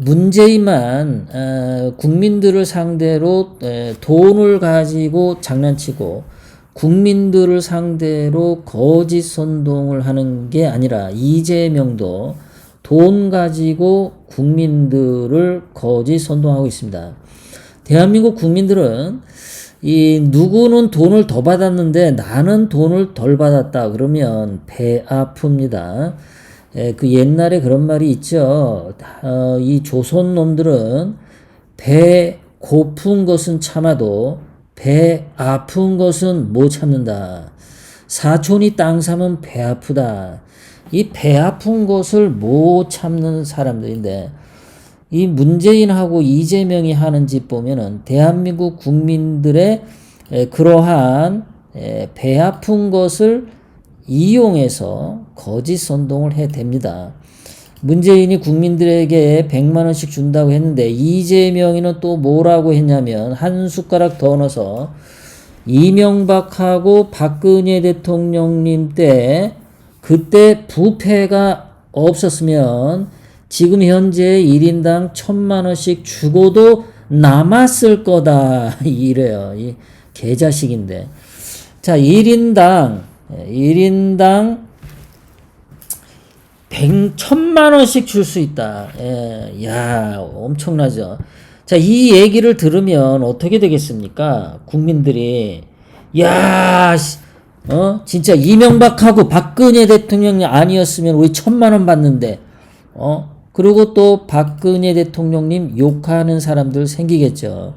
문재인만 국민들을 상대로 돈을 가지고 장난치고 국민들을 상대로 거짓 선동을 하는 게 아니라 이재명도 돈 가지고 국민들을 거짓 선동하고 있습니다. 대한민국 국민들은 누구는 돈을 더 받았는데 나는 돈을 덜 받았다 그러면 배 아픕니다. 그 옛날에 그런 말이 있죠. 이 조선 놈들은 배 고픈 것은 참아도 배 아픈 것은 못 참는다. 사촌이 땅 사면 배 아프다. 이 배 아픈 것을 못 참는 사람들인데 이 문재인하고 이재명이 하는 짓 보면은 대한민국 국민들의 그러한 배 아픈 것을 이용해서 거짓 선동을 해댑니다. 문재인이 국민들에게 100만 원씩 준다고 했는데 이재명이는 또 뭐라고 했냐면 한 숟가락 더 넣어서 이명박하고 박근혜 대통령님 때 그때 부패가 없었으면 지금 현재 1인당 1,000만 원씩 주고도 남았을 거다 이래요. 이 개자식인데. 자, 1인당 1,000만 원씩 줄 수 있다. 야, 엄청나죠. 자, 이 얘기를 들으면 어떻게 되겠습니까? 국민들이 야, 진짜 이명박하고 박근혜 대통령이 아니었으면 우리 1,000만 원 받는데, 그리고 또 박근혜 대통령님 욕하는 사람들 생기겠죠.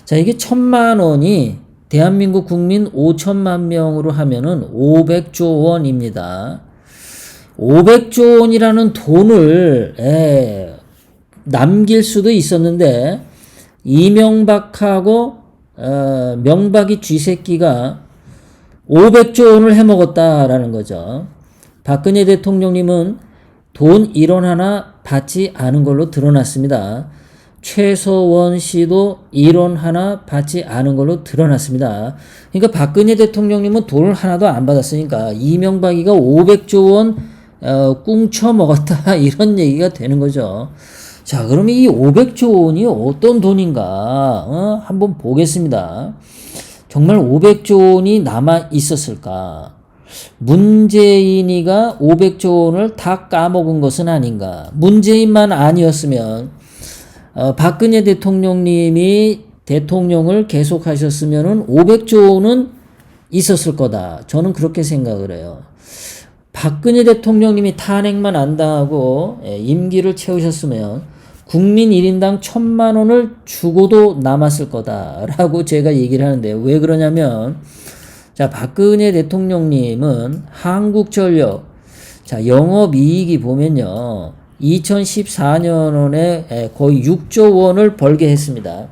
자, 이게 1,000만 원이 대한민국 국민 5천만 명으로 하면은 500조 원입니다. 500조 원이라는 돈을 남길 수도 있었는데 이명박하고 명박이 쥐새끼가 500조 원을 해먹었다라는 거죠. 박근혜 대통령님은 돈 1원 하나 받지 않은 걸로 드러났습니다. 최서원 씨도 1원 하나 받지 않은 걸로 드러났습니다. 그러니까 박근혜 대통령님은 돈을 하나도 안 받았으니까 이명박이가 500조 원 꿍쳐 먹었다 이런 얘기가 되는 거죠. 자, 그러면 이 500조 원이 어떤 돈인가 한번 보겠습니다. 정말 500조 원이 남아 있었을까? 문재인이가 500조 원을 다 까먹은 것은 아닌가? 문재인만 아니었으면 박근혜 대통령님이 대통령을 계속하셨으면은 500조 원은 있었을 거다. 저는 그렇게 생각을 해요. 박근혜 대통령님이 탄핵만 안 당하고 임기를 채우셨으면 국민 1인당 1,000만 원을 주고도 남았을 거다라고 제가 얘기를 하는데요. 왜 그러냐면 자, 박근혜 대통령님은 한국전력 자, 영업이익이 보면요. 2014년에 거의 6조 원을 벌게 했습니다.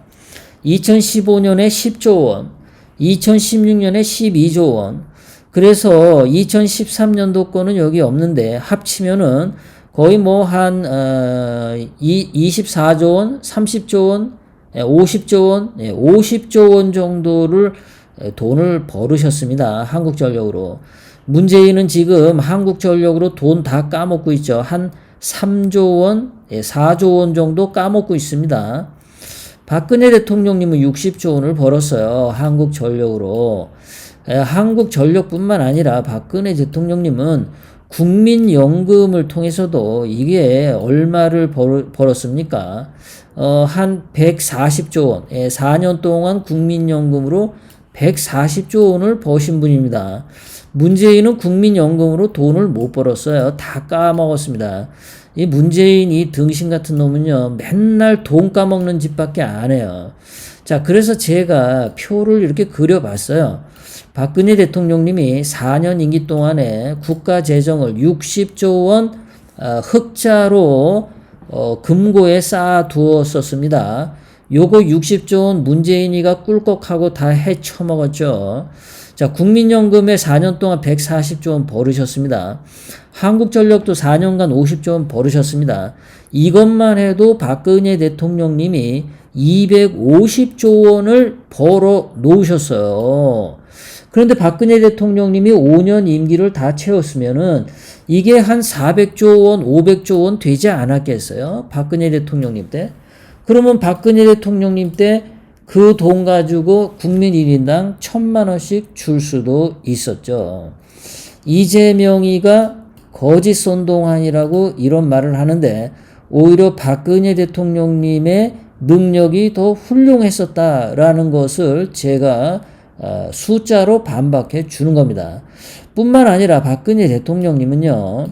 2015년에 10조 원, 2016년에 12조 원. 그래서 2013년도 거는 여기 없는데 합치면은 거의 뭐 한 24조 원, 30조 원, 50조 원, 50조 원 정도를 돈을 벌으셨습니다. 한국전력으로. 문재인은 지금 한국전력으로 돈 다 까먹고 있죠. 한 3조 원, 4조 원 정도 까먹고 있습니다. 박근혜 대통령님은 60조 원을 벌었어요. 한국전력으로. 한국전력뿐만 아니라 박근혜 대통령님은 국민연금을 통해서도 이게 얼마를 벌었습니까? 한 140조 원, 4년 동안 국민연금으로 140조 원을 버신 분입니다. 문재인은 국민연금으로 돈을 못 벌었어요. 다 까먹었습니다. 이 문재인 이 등신 같은 놈은요, 맨날 돈 까먹는 짓밖에 안 해요. 자, 그래서 제가 표를 이렇게 그려봤어요. 박근혜 대통령님이 4년 임기 동안에 국가 재정을 60조 원 흑자로 금고에 쌓아두었었습니다. 요거 60조 원 문재인이가 꿀꺽하고 다 헤쳐먹었죠. 자, 국민연금에 4년 동안 140조 원 벌으셨습니다. 한국전력도 4년간 50조 원 벌으셨습니다. 이것만 해도 박근혜 대통령님이 250조 원을 벌어 놓으셨어요. 그런데 박근혜 대통령님이 5년 임기를 다 채웠으면은 이게 한 400조 원, 500조 원 되지 않았겠어요? 박근혜 대통령님 때. 그러면 박근혜 대통령님 때 그 돈 가지고 국민 1인당 1,000만 원씩 줄 수도 있었죠. 이재명이가 거짓 선동안이라고 이런 말을 하는데 오히려 박근혜 대통령님의 능력이 더 훌륭했었다라는 것을 제가 숫자로 반박해 주는 겁니다. 뿐만 아니라 박근혜 대통령님은요,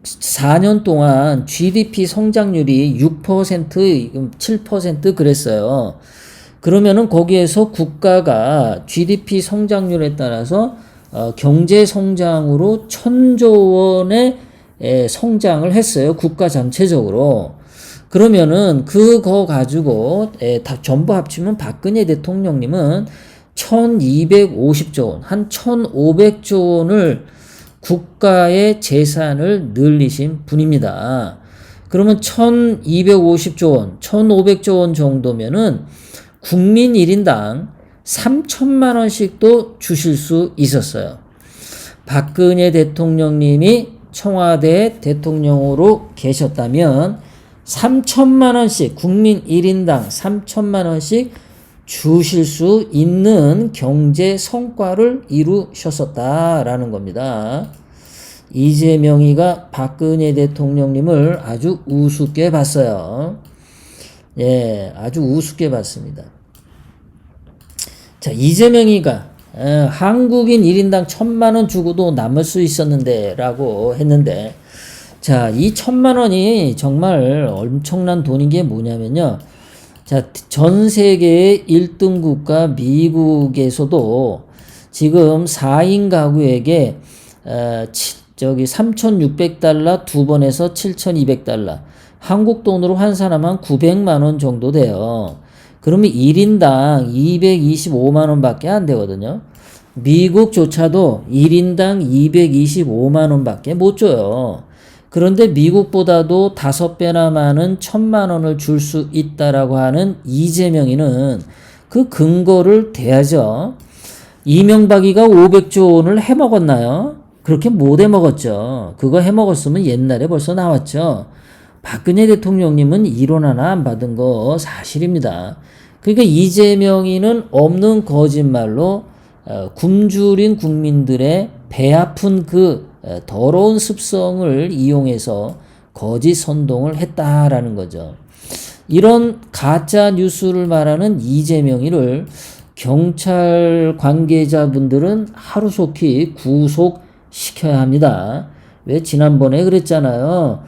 4년 동안 GDP 성장률이 6%, 7% 그랬어요. 그러면은 거기에서 국가가 GDP 성장률에 따라서 경제 성장으로 1,000조 원의 성장을 했어요. 국가 전체적으로. 그러면은 그거 가지고 다 전부 합치면 박근혜 대통령님은 1,250조 원, 한 1,500조 원을 국가의 재산을 늘리신 분입니다. 그러면 1,250조 원, 1,500조 원 정도면은 국민 1인당 3,000만 원씩도 주실 수 있었어요. 박근혜 대통령님이 청와대 대통령으로 계셨다면 3,000만 원씩, 국민 1인당 3,000만 원씩 주실 수 있는 경제 성과를 이루셨었다라는 겁니다. 이재명이가 박근혜 대통령님을 아주 우습게 봤어요. 예, 아주 우습게 봤습니다. 자, 이재명이가 한국인 1인당 1,000만 원 주고도 남을 수 있었는데 라고 했는데, 자, 이 1,000만 원이 정말 엄청난 돈인 게 뭐냐면요. 자, 전 세계의 1등 국가 미국에서도 지금 4인 가구에게 3,600달러 두 번에서 7,200달러, 한국 돈으로 환산하면 900만 원 정도 돼요. 그러면 1인당 225만 원밖에 안 되거든요. 미국조차도 1인당 225만 원밖에 못 줘요. 그런데 미국보다도 5배나 많은 1,000만 원을 줄 수 있다라고 하는 이재명이는 그 근거를 대야죠. 이명박이가 500조 원을 해먹었나요? 그렇게 못 해먹었죠. 그거 해먹었으면 옛날에 벌써 나왔죠. 박근혜 대통령님은 1원 하나 안 받은 거 사실입니다. 그러니까 이재명이는 없는 거짓말로 굶주린 국민들의 배 아픈 그 더러운 습성을 이용해서 거짓 선동을 했다라는 거죠. 이런 가짜 뉴스를 말하는 이재명이를 경찰 관계자분들은 하루속히 구속시켜야 합니다. 왜 지난번에 그랬잖아요.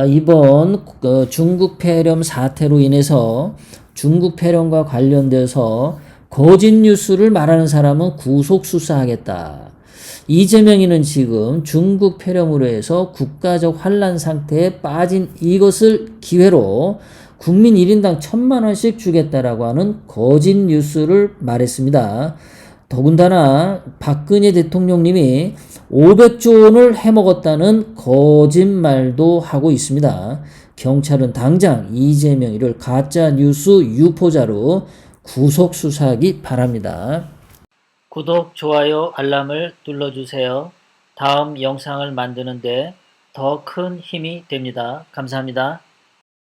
이번 중국 폐렴 사태로 인해서 중국 폐렴과 관련돼서 거짓 뉴스를 말하는 사람은 구속 수사하겠다. 이재명이는 지금 중국 폐렴으로 해서 국가적 환란 상태에 빠진 이것을 기회로 국민 1인당 1,000만 원씩 주겠다라고 하는 거짓 뉴스를 말했습니다. 더군다나 박근혜 대통령님이 500조 원을 해먹었다는 거짓말도 하고 있습니다. 경찰은 당장 이재명이를 가짜 뉴스 유포자로 구속 수사하기 바랍니다. 구독, 좋아요, 알람을 눌러주세요. 다음 영상을 만드는데 더 큰 힘이 됩니다. 감사합니다.